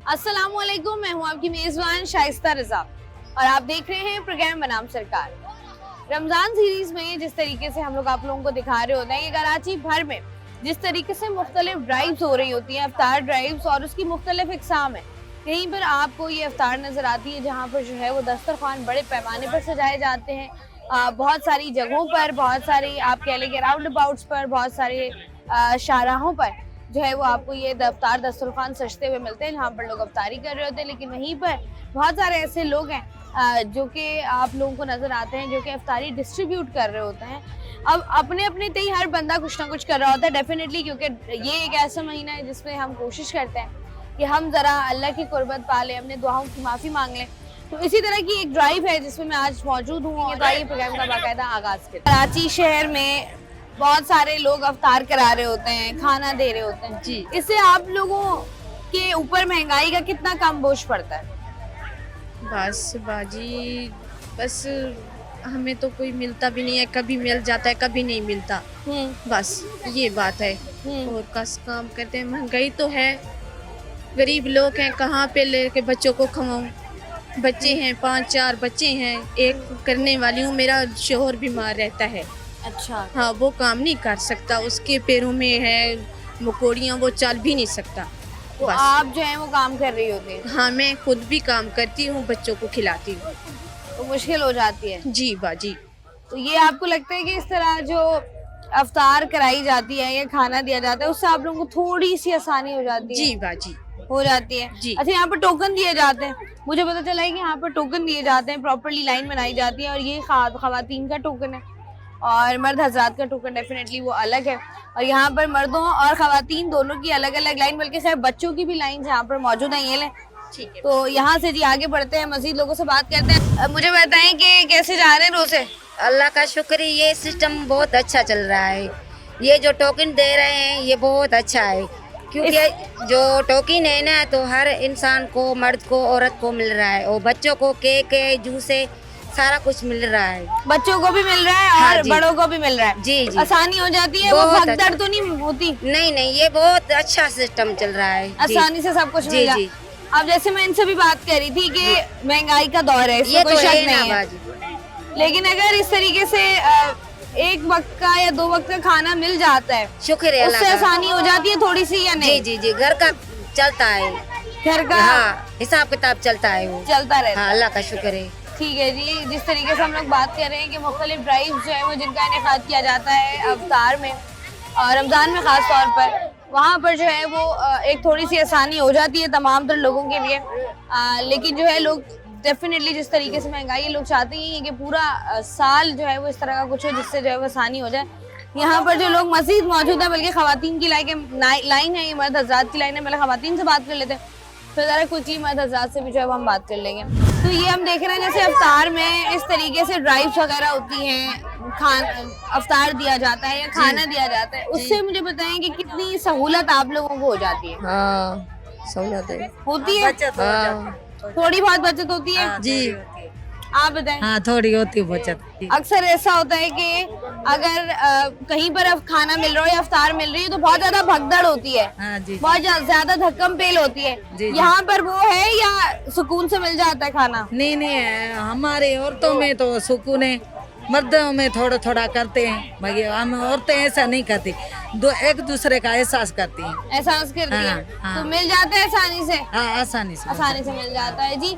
अस्सलामुअलैकुम, मैं हूं आपकी मेजबान शाइस्ता रजा और आप देख रहे हैं प्रोग्राम बनाम सरकार। रमजान सीरीज में जिस तरीके से हम लोग आप लोगों को दिखा रहे होते हैं कि कराची भर में जिस तरीके से मुख्तलिफ ड्राइव्स हो रही होती हैं, अफ्तार ड्राइव्स, और उसकी मुख्तलिफ इकसाम है। कहीं पर आपको ये अफ्तार नजर आती है जहाँ पर जो है वो दस्तरखान बड़े पैमाने पर सजाए जाते हैं। बहुत सारी जगहों पर, बहुत सारी आप कह लेंगे राउंड अबाउट्स पर, बहुत सारे शाहराहों पर जो है वो आपको ये अफ्तार दस्तरखान सजते हुए मिलते हैं जहाँ पर लोग अफ्तारी कर रहे होते हैं। लेकिन वहीं पर बहुत सारे ऐसे लोग हैं जो कि आप लोगों को नजर आते हैं जो कि अफ्तारी डिस्ट्रीब्यूट कर रहे होते हैं। अब अपने अपने तय हर बंदा कुछ ना कुछ कर रहा होता है डेफिनेटली, क्योंकि ये एक ऐसा महीना है जिसमें हम कोशिश करते हैं कि हम जरा अल्लाह की कुर्बत पा लें, अपने दुआओं की माफ़ी मांग लें। तो इसी तरह की एक ड्राइव है जिसमें मैं आज मौजूद हूँ। तो आइए प्रोग्राम का बाकायदा आगाज करें। कराची शहर में बहुत सारे लोग अफ्तार करा रहे होते हैं, खाना दे रहे होते हैं जी। इससे आप लोगों के ऊपर महंगाई का कितना कम बोझ पड़ता है? बस बाजी, बस हमें तो कोई मिलता भी नहीं है, कभी मिल जाता है कभी नहीं मिलता, बस ये बात है। और कस काम करते हैं, महंगाई तो है, गरीब लोग हैं, कहाँ पे लेके बच्चों को खवाऊं। बच्चे हैं, 5-4 बच्चे हैं, एक करने वाली हूँ, मेरा शोहर बीमार रहता है। अच्छा। हाँ, वो काम नहीं कर सकता, उसके पैरों में है मकोड़ियाँ, वो चल भी नहीं सकता। तो आप जो है वो काम कर रही होती हैं? हाँ, मैं खुद भी काम करती हूँ, बच्चों को खिलाती हूँ। तो मुश्किल हो जाती है जी बाजी। तो ये आपको लगता है कि इस तरह जो अफ्तार कराई जाती है या खाना दिया जाता है उससे आप लोगों को थोड़ी सी आसानी हो जाती है? जी बाजी, हो जाती है जी। अच्छा, यहाँ पर टोकन दिए जाते हैं, मुझे पता चला है कि यहाँ पर टोकन दिए जाते हैं, प्रॉपर्ली लाइन बनाई जाती है, और ये खवातीन का टोकन है और मर्द हजरात का टोकन डेफिनेटली वो अलग है। और यहाँ पर मर्दों और खवातीन दोनों की अलग अलग लाइन, बल्कि शायद बच्चों की भी लाइन यहाँ पर मौजूद है। ये लें, ठीक है। तो यहाँ से जी आगे बढ़ते हैं, मजीद लोगों से बात करते हैं। मुझे बताएं कि कैसे जा रहे हैं रोजे? अल्लाह का शुक्र है, ये सिस्टम बहुत अच्छा चल रहा है। ये जो टोकन दे रहे हैं ये बहुत अच्छा है, क्योंकि जो टोकन है ना तो हर इंसान को, मर्द को, औरत को मिल रहा है, और बच्चों को केक जूस से सारा कुछ मिल रहा है। बच्चों को भी मिल रहा है और हाँ बड़ों को भी मिल रहा है। जी जी, आसानी हो जाती है, वो भगदड़ तो नहीं होती? नहीं, ये बहुत अच्छा सिस्टम चल रहा है, आसानी से सब कुछ मिल रहा है। अब जैसे मैं इनसे भी बात कर रही थी कि महंगाई का दौर है, इसमें कोई शक नहीं है, लेकिन अगर इस तरीके से एक वक्त का या 2 वक्त का खाना मिल जाता है, शुक्र है, उससे आसानी हो जाती है थोड़ी सी या नहीं? जी, घर का चलता है, घर का हिसाब किताब चलता है, वो चलता रहता है। अल्लाह का शुक्र है। ठीक है जी, जिस तरीके से हम लोग बात कर रहे हैं कि मुख्तलिफ ड्राइव जो है वो जिनका इनेकाद किया जाता है अवतार में और रमज़ान में ख़ास तौर पर, वहाँ पर जो है वो एक थोड़ी सी आसानी हो जाती है तमाम तर लोगों के लिए। लेकिन जो है लोग डेफिनेटली जिस तरीके से महंगाई, लोग चाहते ही हैं कि पूरा साल जो है वो इस तरह का कुछ हो जिससे जो है वो आसानी हो जाए। यहाँ पर जो लोग मजीद मौजूद है, बल्कि खवातीन की लाइन है, ये मर्द हजरात की लाइन है। पहले खवातीन से बात कर लेते हैं, फिर ज़रा क्विकली मर्द हजरात से भी जो है हम बात कर लेंगे। तो ये हम देख रहे हैं जैसे अफ्तार में इस तरीके से ड्राइव्स वगैरह होती हैं, अफ्तार दिया जाता है या खाना दिया जाता है, उससे मुझे बताएं कि कितनी सहूलत आप लोगों को हो जाती है? हाँ, सहूलत है, होती है, थोड़ी बहुत बचत होती है जी। आप बताएं। हाँ, थोड़ी होती है बचत। अक्सर ऐसा होता है कि अगर कहीं पर अब खाना मिल रहा है या अफ्तार मिल रही है तो बहुत ज्यादा भगदड़ होती है, हाँ जी, बहुत ज्यादा धक्कम पेल होती है। यहाँ पर वो है या सुकून से मिल जाता है खाना? नहीं, हमारे औरतों में तो सुकून है, मर्दों में थोड़ा थोड़ा करते हैं, मगर हम औरतें ऐसा नहीं करती, एक दूसरे का एहसास करती हैं। एहसास करती हैं, हाँ। तो मिल जाता है आसानी से? हाँ, आसानी से मिल जाता है जी।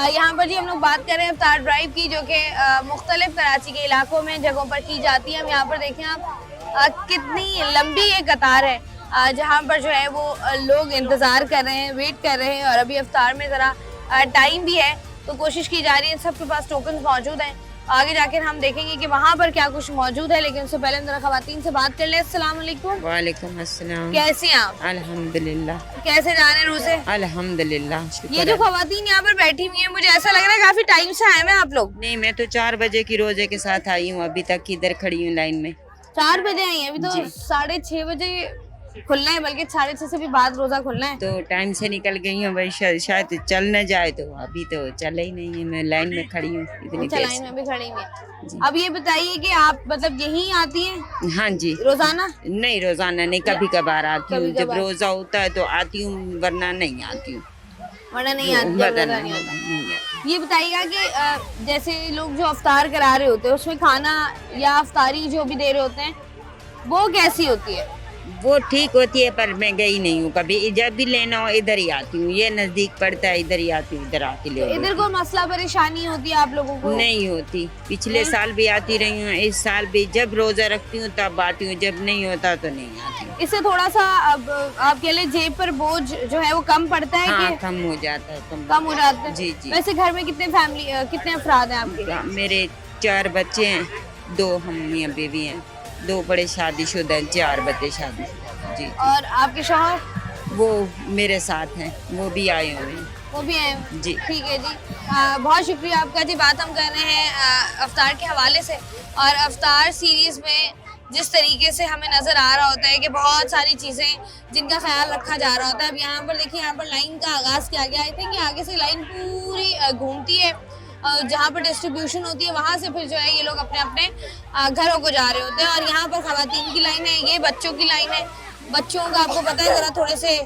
यहाँ पर जी हम लोग बात कर रहे हैं अफ्तार ड्राइव की, जो कि मुख्तलिफ कराची के इलाकों में जगहों पर की जाती है। हम यहाँ पर देखें आप कितनी लंबी ये कतार है जहाँ पर जो है वो लोग इंतज़ार कर रहे हैं, वेट कर रहे हैं, और अभी अफ्तार में ज़रा टाइम भी है तो कोशिश की जा रही है, सबके पास टोकन मौजूद हैं। आगे जाकर हम देखेंगे कि वहाँ पर क्या कुछ मौजूद है, लेकिन उससे पहले जरा खवातीन से बात कर ले। अस्सलाम वालेकुम। वालेकुम अस्सलाम। कैसी हैं आप? अल्हम्दुलिल्लाह। कैसे जा रहे हैं रोजे? अल्हम्दुलिल्लाह। ये जो खवातीन यहाँ पर बैठी हुई है, मुझे ऐसा लग रहा है काफी टाइम से आए हैं आप लोग। नहीं, मैं तो 4 बजे की रोजे के साथ आई हूँ, अभी तक इधर खड़ी हूँ लाइन में। 4 बजे आई हैं, अभी तो 6:30 बजे खुलना है, बल्कि 6:30 से भी बाद रोजा खुलना है। तो टाइम से निकल गई हूँ भाई, शायद चल न जाए, तो अभी तो चल ही नहीं है, मैं लाइन में खड़ी हूँ इतनी देर लाइन में भी खड़ी हुई है। अब ये बताइए कि आप मतलब यहीं आती हैं? हाँ जी। रोजाना? नहीं, रोजाना नहीं, कभी कभार आती हूँ, जब रोजा होता है तो आती हूँ, वरना नहीं आती हूँ। वरना नहीं आती, ज़्यादा नहीं होता। ये बताइएगा कि जैसे लोग जो अफ्तार करा रहे होते हैं उसमें खाना या अफ्तारी जो भी दे रहे होते हैं वो कैसी होती है? वो ठीक होती है, पर मैं गई नहीं हूँ कभी। जब भी लेना हो इधर ही आती हूँ, ये नजदीक पड़ता है, इधर ही आती हूँ, इधर आके ले लेती इधर कोई मसला परेशानी होती है आप लोगों को? हूँ। नहीं होती, पिछले साल भी आती रही हूँ, इस साल भी जब रोजा रखती हूँ तब आती हूँ, जब नहीं होता तो नहीं आती हूँ। इससे थोड़ा सा अब आप कह ले जेब पर बोझ जो है वो कम पड़ता है हाँ, कि कम हो जाता है, कम हो जाता है? जी जी। वैसे घर में कितने अफराद हैं आपके? मेरे 4 बच्चे हैं, 2 हम मियाँ बीवी हैं, 2 बड़े शादीशुदा हैं, 4 बच्चे शादीशुदा। जी। और आपके शौहर? वो मेरे साथ हैं, वो भी आए हुए हैं। वो भी हैं जी। ठीक है जी। बहुत शुक्रिया आपका जी। बात हम कर रहे हैं अफ्तार के हवाले से, और अफ्तार सीरीज में जिस तरीके से हमें नज़र आ रहा होता है कि बहुत सारी चीज़ें जिनका ख्याल रखा जा रहा होता है। अब यहाँ पर देखिए, यहाँ पर लाइन का आगाज़ किया गया। आई थिंक आगे से लाइन पूरी घूमती है, जहाँ पर डिस्ट्रीब्यूशन होती है वहाँ से फिर जो है ये लोग अपने अपने घरों को जा रहे होते हैं। और यहाँ पर खवातीन की लाइन है, ये बच्चों की लाइन है। बच्चों का आपको पता है ज़रा थोड़े से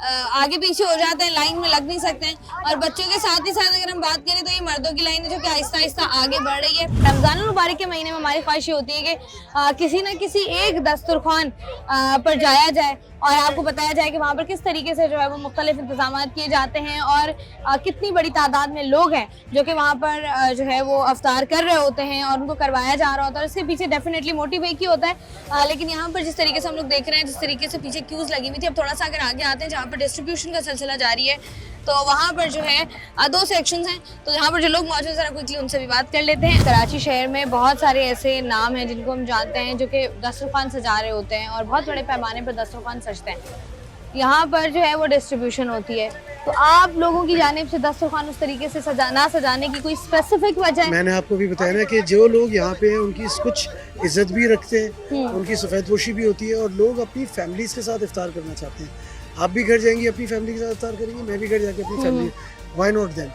आगे पीछे हो जाते हैं, लाइन में लग नहीं सकते हैं। और बच्चों के साथ ही साथ अगर हम बात करें तो ये मर्दों की लाइन है जो कि आहिस्ता आहिस्ता आगे बढ़ रही है। रमज़ान मुबारक के महीने में हमारी ख्वाहिश ये होती है कि किसी न किसी एक दस्तरखान पर जाया जाए और आपको बताया जाए कि वहाँ पर किस तरीके से जो है वो मुख्तलिफ इंतजाम किए जाते हैं और कितनी बड़ी तादाद में लोग हैं जो कि वहाँ पर जो है वो अफ्तार कर रहे होते हैं और उनको करवाया जा रहा होता है। इसके पीछे डेफिनेटली मोटिव एक ही होता है, लेकिन यहाँ पर जिस तरीके से हम लोग देख रहे हैं, जिस तरीके से पीछे क्यूज़ लगी हुई थी, अब थोड़ा सा अगर आगे आते हैं जहाँ पर डिस्ट्रीब्यूशन का सिलसिला जारी है तो वहाँ पर जो है 2 सेक्शंस हैं। तो यहाँ पर जो लोग मौजूद हैं, ज़रा क्विकली उनसे भी बात कर लेते हैं। कराची शहर में बहुत सारे ऐसे नाम हैं जिनको हम जानते हैं जो कि दस्तरखान सजा रहे होते हैं और बहुत बड़े पैमाने पर दस्तरखान सजते हैं। यहाँ पर जो है वो डिस्ट्रीब्यूशन होती है, तो आप लोगों की जानिब से दस्तरखान उस तरीके से ना सजाने की कोई स्पेसिफिक वजह है? मैंने आपको भी बताया ना कि जो लोग यहाँ पे हैं उनकी कुछ इज्जत भी रखते हैं, उनकी सफ़ेद पोशी भी होती है और लोग अपनी फैमिलीज़ के साथ इफ्तार करना चाहते हैं। आप भी घर जाएंगी अपनी फैमिली के साथ इफ्तार करेंगे, मैं भी घर जाके अपनी फैमिली, व्हाई नॉट देम।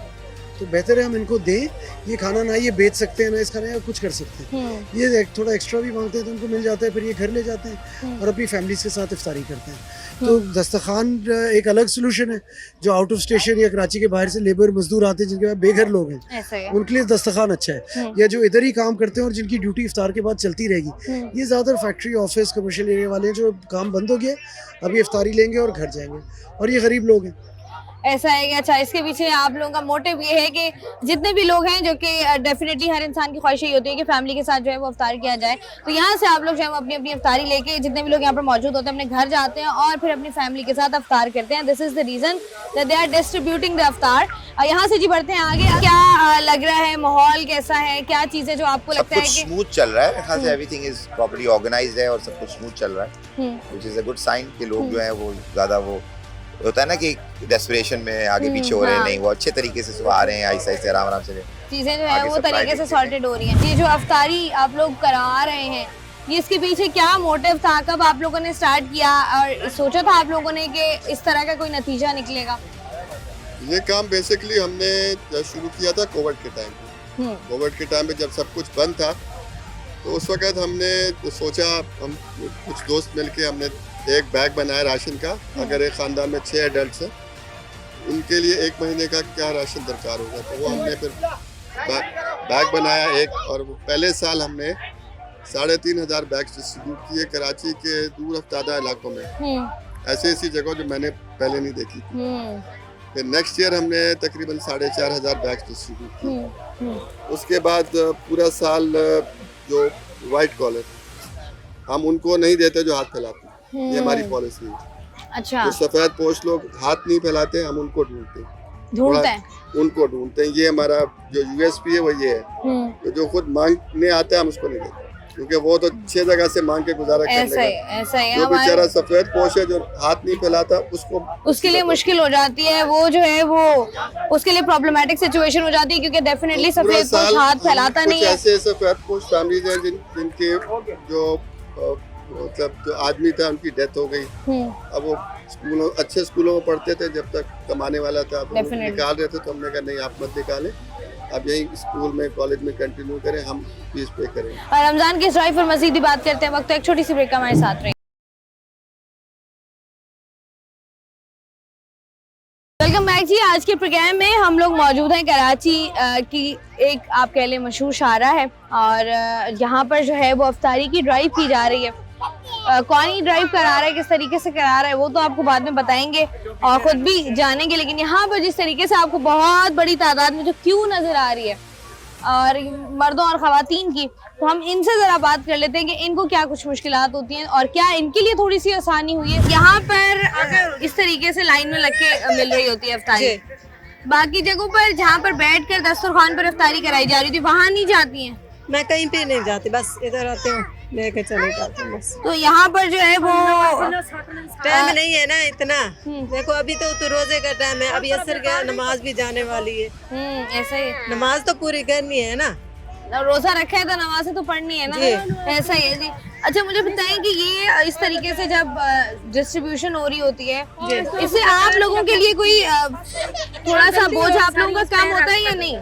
तो बेहतर है हम इनको दें ये खाना, ना ये बेच सकते हैं ना इस खाने या कुछ कर सकते हैं। ये थोड़ा एक्स्ट्रा भी मांगते हैं तो उनको मिल जाता है, फिर ये घर ले जाते हैं और अपनी फैमिलीज़ के साथ इफ्तारी करते हैं। तो दस्तरखान एक अलग सोल्यूशन है। जो आउट ऑफ स्टेशन या कराची के बाहर से लेबर मजदूर आते हैं, जिनके पास बेघर लोग हैं, उनके लिए दस्तरखान अच्छा है। या जो इधर ही काम करते हैं और जिनकी ड्यूटी इफ्तार के बाद चलती रहेगी, ये ज़्यादातर फैक्ट्री, ऑफिस, कमर्शियल एरिया वाले हैं जो काम बंद हो गया, अभी इफ्तारी लेंगे और घर जाएंगे, और ये गरीब लोग हैं। ऐसा है कि अच्छा, इसके पीछे आप लोगों का मोटिव ये है कि जितने भी लोग हैं, जो कि डेफिनेटली हर इंसान की ख्वाहिश ये होती है कि फैमिली के साथ जो है वो अफ्तार किया जाए, तो यहाँ से आप लोग जो है वो अपनी अपनी अफ्तारी लेके, जितने भी लोग यहाँ पर मौजूद होते हैं, अपने घर जाते हैं और फिर अपनी फैमिली के साथ अफ्तार करते हैं। This is the reason that they are distributing the अफ्तार। यहाँ से जी बढ़ते हैं आगे। क्या लग रहा है, माहौल कैसा है, क्या चीज़ें जो आपको लगता है कि स्मूथ चल रहा है? खास एवरीथिंग इज प्रॉपर्ली ऑर्गेनाइज्ड है और सब कुछ स्मूथ चल रहा है, which is a good sign कि लोग जो है वो ज़्यादा वो होता है ना कि डेस्परेशन में आगे पीछे हो रहे हैं, नहीं, वो अच्छे तरीके से आ रहे हैं, आहिस्ता आहिस्ता आराम आराम से चीज़ें जो है वो तरीके से सॉर्टेड हो रही हैं। ये जो अफ्तारी आप लोग करा रहे हैं, ये इसके पीछे क्या मोटिव था? कब आप लोगों ने स्टार्ट किया और सोचा था आप लोगों ने कि इस तरह का कोई नतीजा निकलेगा? ये काम बेसिकली हमने शुरू किया था कोविड के टाइम पे। कोविड के टाइम पे जब सब कुछ बंद था तो उस वक्त हमने सोचा, हम कुछ दोस्त मिलके हमने एक बैग बनाया राशन का। अगर एक ख़ानदान में 6 एडल्ट हैं, उनके लिए 1 महीने का क्या राशन दरकार होगा, तो वो हमने फिर बैग बनाया एक। और पहले साल हमने 3500 बैग डिस्ट्रीब्यूट किए कराची के दूर अफ्तादा इलाकों में, ऐसी ऐसी जगह जो मैंने पहले नहीं देखी थी। फिर नेक्स्ट ईयर हमने तकरीबन 4500 बैग डिस्ट्रीब्यूट किए। उसके बाद पूरा साल जो वाइट कॉलर, हम उनको नहीं देते जो हाथ फैलाते, ये हमारी पॉलिसी है। अच्छा, जो सफेद पोश लोग हाथ नहीं फैलाते, हम उनको ढूंढते हैं। ये हमारा जो यूएसपी है वो ये है। तो जो खुद मांगने आता है हम उसको नहीं देते, क्योंकि वो तो 6 जगह से मांग के गुजारा कर लेगा। ऐसा ही जो बेचारा सफेद पोश है जो हाथ नहीं फैलाता, उसको उसके लिए मुश्किल हो जाती है, वो जो है वो उसके लिए प्रॉब्लमेटिक सिचुएशन हो जाती है, क्योंकि डेफिनेटली सफेद पोश हाथ फैलाता नहीं है। ऐसे सफेद पोश फैमिलीज हैं जिनके जो मतलब जो आदमी था उनकी डेथ हो गई। अब वो अच्छे स्कूलों में पढ़ते थे, जब तक कमाने वाला था, अब निकाल रहे थे तो हमने कहा नहीं, आप मत निकालें, अब यही स्कूल में कॉलेज में कंटिन्यू करें, हम फीस पे करें। और रमजान के ड्राइव पर मजीद ही बात करते हैं, वक्त एक छोटी सी ब्रेक का हमारे साथ रहे। वेलकम बैक जी। आज के प्रोग्राम में हम लोग मौजूद हैं कराची की एक आप कह लें मशहूर शारा है और यहाँ पर जो है वो अफ्तारी की ड्राइव की जा रही है। कौन ही ड्राइव करा रहा है, किस तरीके से करा रहा है वो तो आपको बाद में बताएंगे और खुद भी जानेंगे, लेकिन यहाँ पर जिस तरीके से आपको बहुत बड़ी तादाद में जो क्यू नजर आ रही है और मर्दों और खवातीन की, तो हम इनसे जरा बात कर लेते हैं कि इनको क्या कुछ मुश्किलात होती हैं और क्या इनके लिए थोड़ी सी आसानी हुई है। यहाँ पर अगर इस तरीके से लाइन में लग के मिल रही होती है अफ्तारी, बाकी जगहों पर जहाँ पर बैठकर दस्तरखान पर अफ्तारी कराई जा रही थी वहाँ नहीं जाती हैं? मैं कहीं पे नहीं जाती, बस इधर आती हूँ लेके चले जाती हूँ बस। तो यहाँ पर जो है वो टाइम नहीं है ना इतना। देखो अभी तो रोजे का टाइम है, अभी असर का नमाज भी जाने वाली है। ऐसा ही नमाज तो पूरी करनी है ना, रोजा रखा है तो नमाज तो पढ़नी है ना। ऐसा ही है जी। अच्छा मुझे बताएं कि ये इस तरीके से जब डिस्ट्रीब्यूशन हो रही होती है, इससे आप लोगों के लिए कोई थोड़ा सा बोझ आप लोगों का कम होता है या नहीं?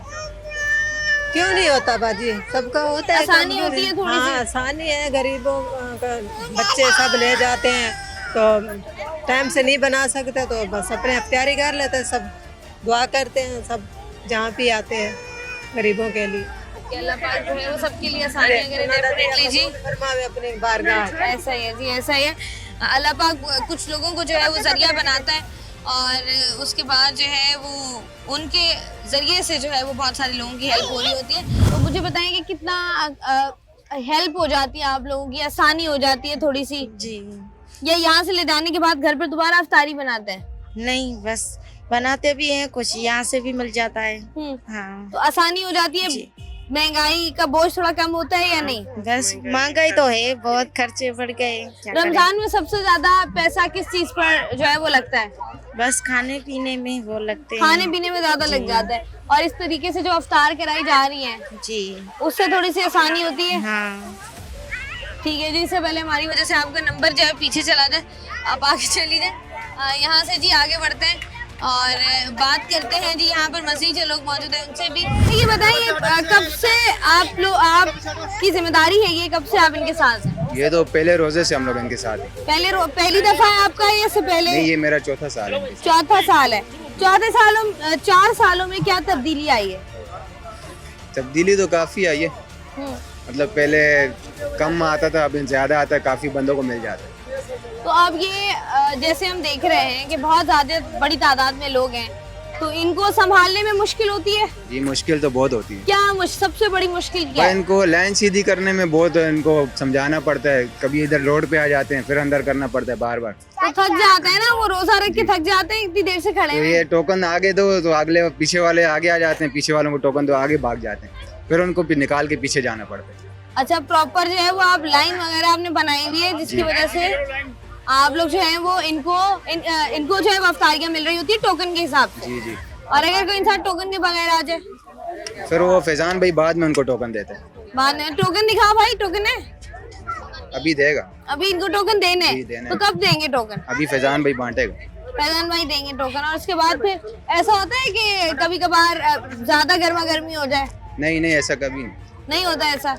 क्यों नहीं होता बाजी, सबका होता है, आसानी होती है थोड़ी सी। आसानी है, गरीबों का बच्चे सब ले जाते हैं तो टाइम से नहीं बना सकते तो बस अपने अफ्तारी कर लेते हैं, सब दुआ करते हैं, सब जहाँ भी आते हैं गरीबों के लिए। अल्लाह पाक जो है वो सबके लिए आसानी करे डेफिनेटली जी। फरमावे अपनी बारगाह। ऐसा ही है जी, ऐसा ही है। अल्लाह पाक कुछ लोगों को जो है वो जरिया बनाता है और उसके बाद जो है वो उनके जरिए से जो है वो बहुत सारे लोगों की हेल्प हो रही होती है। तो मुझे बताएं कि कितना हेल्प हो जाती है आप लोगों की, आसानी हो जाती है थोड़ी सी जी। या यहाँ से ले जाने के बाद घर पर दोबारा अफ्तारी बनाते हैं? नहीं, बस बनाते भी हैं, कुछ यहाँ से भी मिल जाता है। हाँ, तो आसानी हो जाती है। महंगाई का बोझ थोड़ा कम होता है या नहीं? बस महंगाई तो है, बहुत खर्चे बढ़ गए। रमजान में सबसे ज्यादा पैसा किस चीज पर जो है वो लगता है? बस खाने पीने में वो लगते हैं, खाने पीने में ज्यादा लग जाता है। और इस तरीके से जो अफ्तार कराई जा रही है जी, उससे थोड़ी सी आसानी होती है। हाँ ठीक है जी। इससे पहले हमारी वजह से आपका नंबर जो है पीछे चला जाए, आप आगे चली जाए। यहाँ से जी आगे बढ़ते हैं और बात करते हैं जी। यहाँ पर मसीह जो लोग मौजूद हैं उनसे भी। ये बताइए कब से आपकी जिम्मेदारी है ये, कब से आप इनके साथ हैं? ये तो पहले रोजे से हम लोग इनके साथ हैं। पहली दफा है आपका या इससे पहले? नहीं, ये मेरा चौथा साल है। चौथा साल है। 4 सालों में क्या तब्दीली आई है? तब्दीली तो काफी आई है, मतलब पहले कम आता था, अब ज्यादा आता है, काफी बंदों को मिल जाता है। तो अब ये जैसे हम देख रहे हैं कि बहुत ज्यादा बड़ी तादाद में लोग हैं, तो इनको संभालने में मुश्किल होती है? जी मुश्किल तो बहुत होती है। क्या सबसे बड़ी मुश्किल क्या है? इनको लाइन सीधी करने में बहुत इनको समझाना पड़ता है, कभी इधर रोड पे आ जाते हैं, फिर अंदर करना पड़ता है बार बार। तो थक जाते हैं ना, वो रोजा रख के थक जाते हैं इतनी देर से खड़े तो हैं। ये टोकन आगे दो तो अगले पीछे वाले आगे आ जाते हैं, पीछे वालों को टोकन दो आगे भाग जाते हैं, फिर उनको भी निकाल के पीछे जाना पड़ता है। अच्छा प्रॉपर जो है वो आप लाइन वगैरह आपने बनाई हुई है जिसकी वजह से आप लोग जो है वो इनको जो है वो अफ्तारियाँ मिल रही होती है टोकन के हिसाब से। जी जी। और अगर कोई इंसान टोकन के बगैर आ जाए फिर वो फैजान भाई बाद में उनको टोकन देते हैं। बाद में टोकन दिखाओ भाई, टोकन है अभी देगा, अभी इनको टोकन देने जी, देने। तो कब देंगे टोकन? अभी फैजान भाई बांटेगा, फैजान भाई देंगे टोकन। और उसके बाद फिर ऐसा होता है कि कभी कभार ज्यादा गर्मा गर्मी हो जाए? नहीं नहीं ऐसा कभी नहीं होता ऐसा,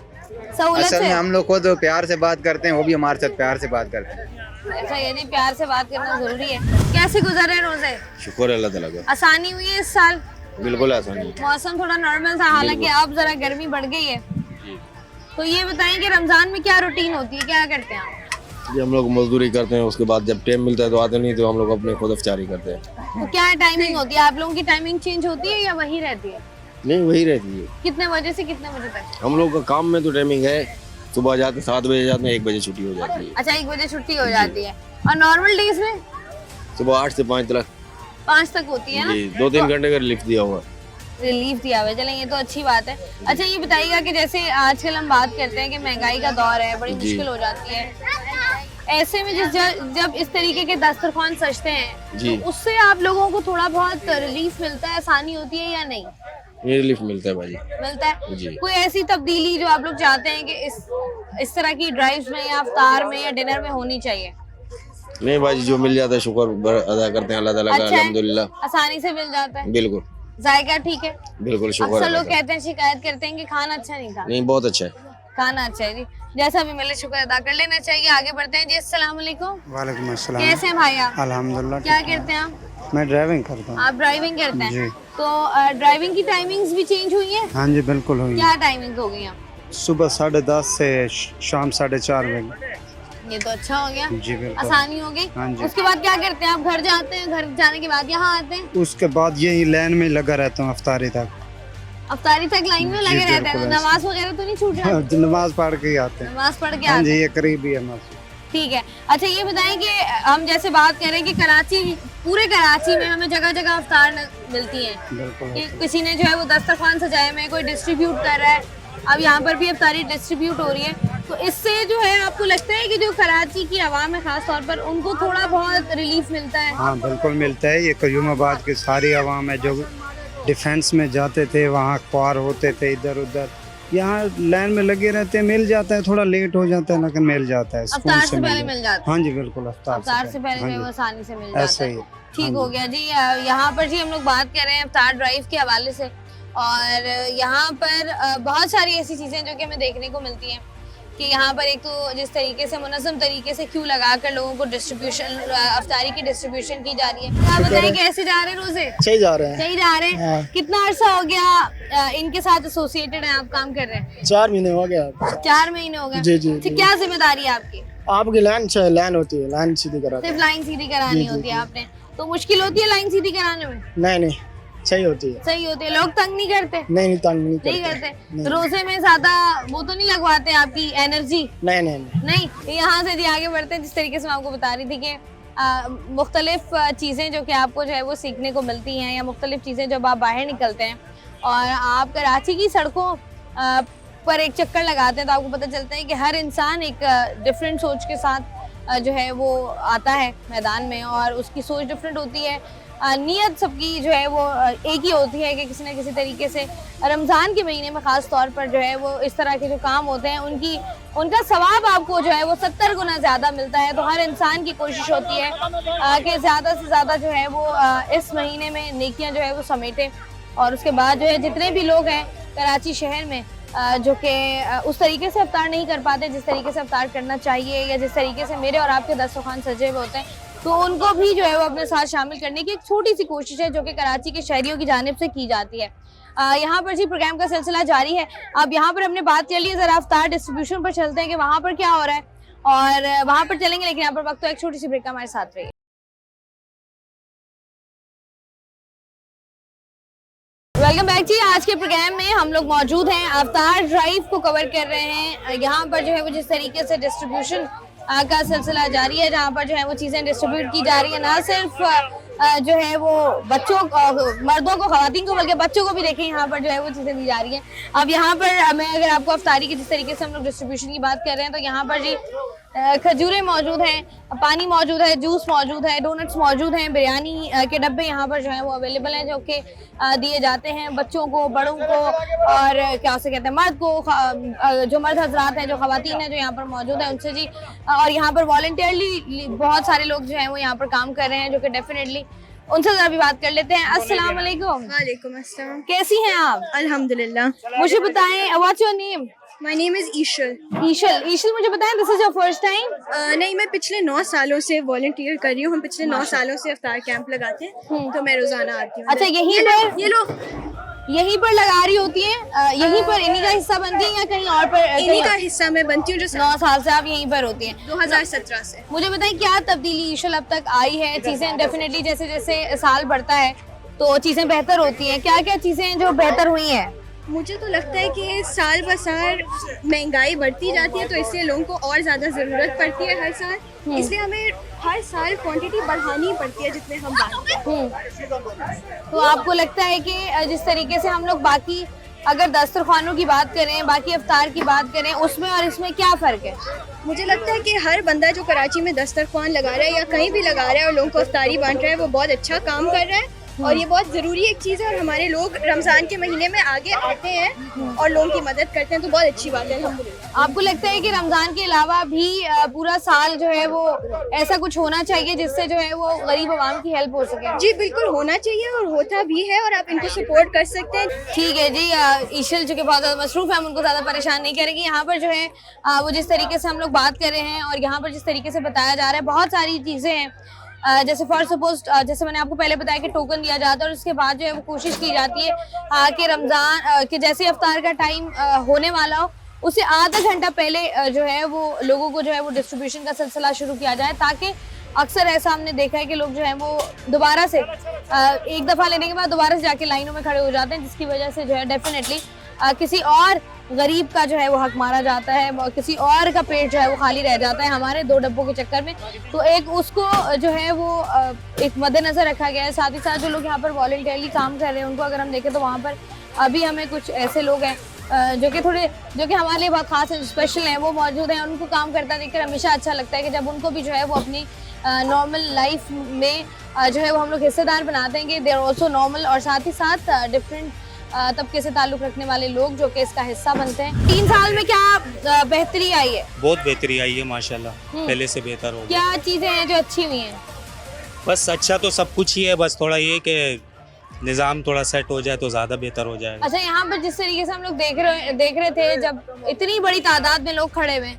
सहूलत असल में से। हम लोग खुद प्यार से बात करते हैं, वो भी हमारे साथ प्यार से बात करते हैं। ऐसा ये नहीं, प्यार से बात करना जरूरी है। कैसे गुजर रहे रोजे? शुक्र अल्लाह ताला का, आसानी हुई है इस साल? बिल्कुल आसानी। मौसम थोड़ा नॉर्मल था, हालांकि अब जरा गर्मी बढ़ गई है। तो ये बताएं कि रमजान में क्या रूटीन होती है, क्या करते हैं आप? जी हम लोग मजदूरी करते हैं, उसके बाद जब टाइम मिलता है तो आते नहीं, तो हम लोग अपने खुद अफ्तारी करते हैं। तो क्या टाइमिंग होती है आप लोगों की? टाइमिंग चेंज होती है या वही रहती है? नहीं वही रहती है। कितने बजे से कितने बजे तक? हम लोग का काम में तो टाइमिंग है, सुबह जाते 7 बजे जाते हैं, 1 बजे छुट्टी हो जाती है। अच्छा 1 बजे छुट्टी हो जाती है। और नॉर्मल डेज में सुबह 8 से 5 तक 5 तक होती है ना? 2-3 घंटे का रिलीफ दिया हुआ। रिलीफ दिया हुआ है, चलें ये तो अच्छी बात है। अच्छा ये बताइएगा कि जैसे आजकल हम बात करते हैं कि महंगाई का दौर है, बड़ी मुश्किल हो जाती है, ऐसे में जब इस तरीके के दस्तरखान सजते हैं तो उससे आप लोगों को थोड़ा बहुत रिलीफ मिलता है, आसानी होती है या नहीं? ये रिलीफ मिलता है भाजी, मिलता है। कोई ऐसी तब्दीली जो आप लोग चाहते हैं कि इस तरह की ड्राइव्स में या अफ्तार में या डिनर में होनी चाहिए? नहीं भाजी, जो मिल जाता है शुक्र अदा करते हैं अल्लाह ताला का, अल्हम्दुलिल्लाह आसानी से मिल जाता है। बिल्कुल, जायका ठीक है, बिल्कुल शुक्र। अक्सर लोग कहते हैं, शिकायत करते हैं कि खाना अच्छा नहीं था। नहीं बहुत अच्छा है, खाना अच्छा है जी। जैसा भी मिले शुक्र अदा कर लेना चाहिए। आगे बढ़ते हैं जी। अस्सलाम वालेकुम। वालेकुम अस्सलाम। कैसे हैं भाई आप? अल्हम्दुलिल्लाह। क्या करते हैं आप? मैं ड्राइविंग करता हूँ। आप ड्राइविंग करते हैं? जी। तो ड्राइविंग की टाइमिंग्स भी चेंज हुई है? हाँ जी बिल्कुल हुई। क्या टाइमिंग हो गई हैं? सुबह 10:30 से शाम 4:30 बजे। ये तो अच्छा हो गया, जी बिल्कुल। आसानी हो गई। हाँ जी। उसके बाद क्या करते हैं आप? घर जाते हैं, घर जाने के बाद यहाँ आते हैं? उसके बाद यही लाइन में लगा रहता हूँ अफ्तारी तक। अफ्तारी तक लाइन में जी, लगे रहते हैं? बिल्कुल तो ऐसे। नमाज वगैरह तो नहीं छूट जाती? नमाज पढ़ के ही आते हैं। नमाज पढ़ के हाँ आते जी हैं? ये करीब ही है मस्जिद। ठीक है। अच्छा ये बताएं कि हम जैसे बात करें कि कराची, पूरे कराची में हमें जगह जगह अफ्तार मिलती है बिल्कुल। कि किसी ने जो है वो दस्तरखान सजाए में, कोई डिस्ट्रीब्यूट कर रहा है, अब यहाँ पर भी अफ्तारी डिस्ट्रीब्यूट हो रही है। तो इससे जो है आपको लगता है कि जो कराची की आवाम है खास तौर पर, उनको थोड़ा बहुत रिलीफ मिलता है? हाँ बिल्कुल मिलता है। ये कयूमाबाद की सारी आवाम है जो डिफेंस में जाते थे, वहाँ ख्वार होते थे इधर उधर, यहाँ लाइन में लगे रहते हैं, मिल जाता है। थोड़ा लेट हो जाता है लेकिन मिल जाता है। सुकून अफ्तार से मिल पहले जाता है। मिल जाता है? हाँ जी बिल्कुल अफ्तार से पहले हाँ जो है वो जी। आसानी से मिल जाता ऐसे है। ही। ठीक हाँ हो गया जी। यहाँ पर जी हम लोग बात कर रहे हैं अफ्तार ड्राइव के हवाले से, और यहाँ पर बहुत सारी ऐसी चीज़ें जो कि हमें देखने को मिलती हैं कि यहाँ पर एक तो जिस तरीके से मुनज़्ज़म तरीके से क्यू लगाकर लोगों को डिस्ट्रीब्यूशन, अफ्तारी की डिस्ट्रीब्यूशन की जा रही है। आप बताएं कैसे जा रहे हैं रोजे? सही जा रहे हैं। सही जा रहे हैं। हाँ। कितना अर्सा हो गया इनके साथ एसोसिएटेड हैं, आप काम कर रहे हैं? 4 महीने हो गया। 4 महीने हो गए। जी, जी, अच्छा, जी। क्या जिम्मेदारी है आपकी? आपकी लाइन होती है, लाइन सीधी कराते सिर्फ हैं। लाइन सीधी करानी जी, जी, होती है जी। आपने? तो मुश्किल होती है लाइन सीधी कराने में? नहीं सही होती है। सही होती है। लोग तंग नहीं करते? नहीं तंग नहीं नहीं करते। करते। नहीं। रोजे में ज्यादा वो तो नहीं लगवाते आपकी एनर्जी? नहीं नहीं। यहाँ से जी आगे बढ़ते हैं। जिस तरीके से मैं आपको बता रही थी कि मुख्तलिफ चीज़ें जो कि आपको जो है वो सीखने को मिलती हैं, या मुख्तलिफ चीज़ें जब आप बाहर निकलते हैं और आप कराची की सड़कों पर एक चक्कर लगाते हैं तो आपको पता चलता है कि हर इंसान एक डिफरेंट सोच के साथ जो है वो आता है मैदान में, और उसकी सोच डिफरेंट होती है। नीयत सबकी जो है वो एक ही होती है कि किसी न किसी तरीके से रमज़ान के महीने में ख़ास तौर पर जो है वो इस तरह के जो काम होते हैं उनका सवाब आपको जो है वो 70 गुना ज़्यादा मिलता है। तो हर इंसान की कोशिश होती है कि ज़्यादा से ज़्यादा जो है वो इस महीने में नेकियां जो है वो समेटे, और उसके बाद जो है जितने भी लोग हैं कराची शहर में जो कि उस तरीके से अफ्तार नहीं कर पाते जिस तरीके से अफ्तार करना चाहिए, या जिस तरीके से मेरे और आपके दस्तरखान सजे हुए होते हैं, तो उनको भी जो है वो अपने साथ शामिल करने की एक छोटी सी कोशिश है जो कि कराची के शहरियों की जानिब से की जाती है। यहाँ पर जी प्रोग्राम का सिलसिला जारी है। अब यहाँ पर हमने बात कर ली है, ज़रा अफ्तार डिस्ट्रीब्यूशन पर चलते हैं कि वहाँ पर क्या हो रहा है, और वहाँ पर चलेंगे, लेकिन यहाँ पर वक्त तो एक छोटी सी ब्रेक का हमारे साथ रहिए। वेलकम बैक जी। आज के प्रोग्राम में हम लोग मौजूद हैं, अफ्तार ड्राइव को कवर कर रहे हैं। यहाँ पर जो है वो जिस तरीके से डिस्ट्रीब्यूशन का सिलसिला जारी है, जहाँ पर जो है वो चीज़ें डिस्ट्रीब्यूट की जा रही है, ना सिर्फ जो है वो बच्चों को, मर्दों को, खवातीन को, बल्कि बच्चों को भी देखें यहाँ पर जो है वो चीज़ें दी जा रही हैं। अब यहाँ पर मैं अगर आपको अफ्तारी की जिस तरीके से हम लोग डिस्ट्रीब्यूशन की बात कर रहे हैं, तो यहाँ पर जी खजूरें मौजूद हैं, पानी मौजूद है, जूस मौजूद है, डोनट्स मौजूद हैं, बिरयानी के डब्बे यहाँ पर जो है वो अवेलेबल हैं जो कि दिए जाते हैं बच्चों को, बड़ों को, और क्या से कहते हैं मर्द को, जो मर्द हजरात हैं, जो खवातीन हैं जो यहाँ पर मौजूद है उनसे जी। और यहाँ पर वॉलंटियरली बहुत सारे लोग जो हैं वो यहाँ पर काम कर रहे हैं, जो कि डेफिनेटली उनसे जरा भी बात कर लेते हैं। अस्सलाम वालेकुम। वालेकुम अस्सलाम। कैसी हैं आप? अल्हम्दुलिल्लाह। मुझे बताएं, what's your name? My name is Eshal. Eshal, मुझे बताएं, this is your first time? नहीं, मैं पिछले 9 सालों से वॉलंटियर कर रही हूँ। हम पिछले 9 सालों से अफ्तार कैंप लगाते हैं, तो मैं रोजाना आती हूँ। अच्छा, यहीं पर लगा रही होती हैं? यहीं पर इन्हीं का हिस्सा बनती है या कहीं और पर? इन्हीं का हिस्सा मैं बनती हूँ। जो 9 साल से आप यहीं पर होती हैं? 2017 से। मुझे बताएं क्या तब्दीली ईशल अब तक आई है? चीजें डेफिनेटली जैसे जैसे साल बढ़ता है तो चीजें बेहतर होती हैं, क्या क्या चीजें जो बेहतर हुई हैं? मुझे तो लगता है कि साल ब साल महंगाई बढ़ती जाती है, तो इसलिए लोगों को और ज़्यादा ज़रूरत पड़ती है हर साल, इसलिए हमें हर साल क्वांटिटी बढ़ानी पड़ती है जितने हम बांटते हैं। तो आपको लगता है कि जिस तरीके से हम लोग बाकी अगर दस्तरखानों की बात करें, बाकी अफ्तार की बात करें, उसमें और इसमें क्या फ़र्क है? मुझे लगता है कि हर बंदा जो कराची में दस्तरखान लगा रहा है या कहीं भी लगा रहा है और लोगों को अफ्तारी बांट रहा है, वो बहुत अच्छा काम कर रहा है, और ये बहुत ज़रूरी एक चीज़ है। और हमारे लोग रमज़ान के महीने में आगे आते हैं और लोगों की मदद करते हैं, तो बहुत अच्छी बात है अल्हम्दुलिल्लाह। आपको लगता है कि रमज़ान के अलावा भी पूरा साल जो है वो ऐसा कुछ होना चाहिए जिससे जो है वो गरीब आवाम की हेल्प हो सके? जी बिल्कुल होना चाहिए, और होता भी है, और आप इनको सपोर्ट कर सकते हैं। ठीक है जी। ईशल जो कि बहुत ज़्यादा मसरूफ़ है, हम उनको ज़्यादा परेशान नहीं करेंगे। यहाँ पर जो है वो जिस तरीके से हम लोग बात कर रहे हैं और यहाँ पर जिस तरीके से बताया जा रहा है, बहुत सारी चीज़ें हैं जैसे फॉर सपोज जैसे मैंने आपको पहले बताया कि टोकन दिया जाता है और उसके बाद जो है वो कोशिश की जाती है कि रमजान कि जैसे अफ्तार का टाइम होने वाला हो उससे आधा घंटा पहले जो है वो लोगों को जो है वो डिस्ट्रीब्यूशन का सिलसिला शुरू किया जाए, ताकि अक्सर ऐसा हमने देखा है कि लोग जो है वो दोबारा से एक दफ़ा लेने के बाद दोबारा से जाके लाइनों में खड़े हो जाते हैं, जिसकी वजह से जो है डेफिनेटली किसी और गरीब का जो है वो हक मारा जाता है, किसी और का पेट जो है वो खाली रह जाता है हमारे 2 डब्बों के चक्कर में। तो एक उसको जो है वो एक मद्देनजर रखा गया है। साथ ही साथ जो लोग यहाँ पर वॉलंटियरली काम कर रहे हैं उनको अगर हम देखें तो वहाँ पर अभी हमें कुछ ऐसे लोग हैं जो कि हमारे लिए बहुत खास स्पेशल हैं, वो मौजूद हैं। उनको काम करता देखकर हमेशा अच्छा लगता है कि जब उनको भी जो है वो अपनी नॉर्मल लाइफ में जो है वो हम लोग हिस्सेदार बनाते हैं कि दे आर ऑल्सो नॉर्मल, और साथ ही साथ डिफरेंट तबके से ताल्लुक रखने वाले लोग जो कि इसका हिस्सा बनते हैं। 3 साल में क्या बेहतरी आई है? बहुत बेहतरी आई है माशाल्लाह, पहले से बेहतर हो गया। क्या चीजें हैं जो अच्छी हुई हैं? बस अच्छा तो सब कुछ ही है, बस थोड़ा ये कि निज़ाम थोड़ा सेट हो जाए तो ज़्यादा बेहतर हो जाएगा। अच्छा, यहाँ पर जिस तरीके से हम लोग देख रहे थे, जब इतनी बड़ी तादाद में लोग खड़े हुए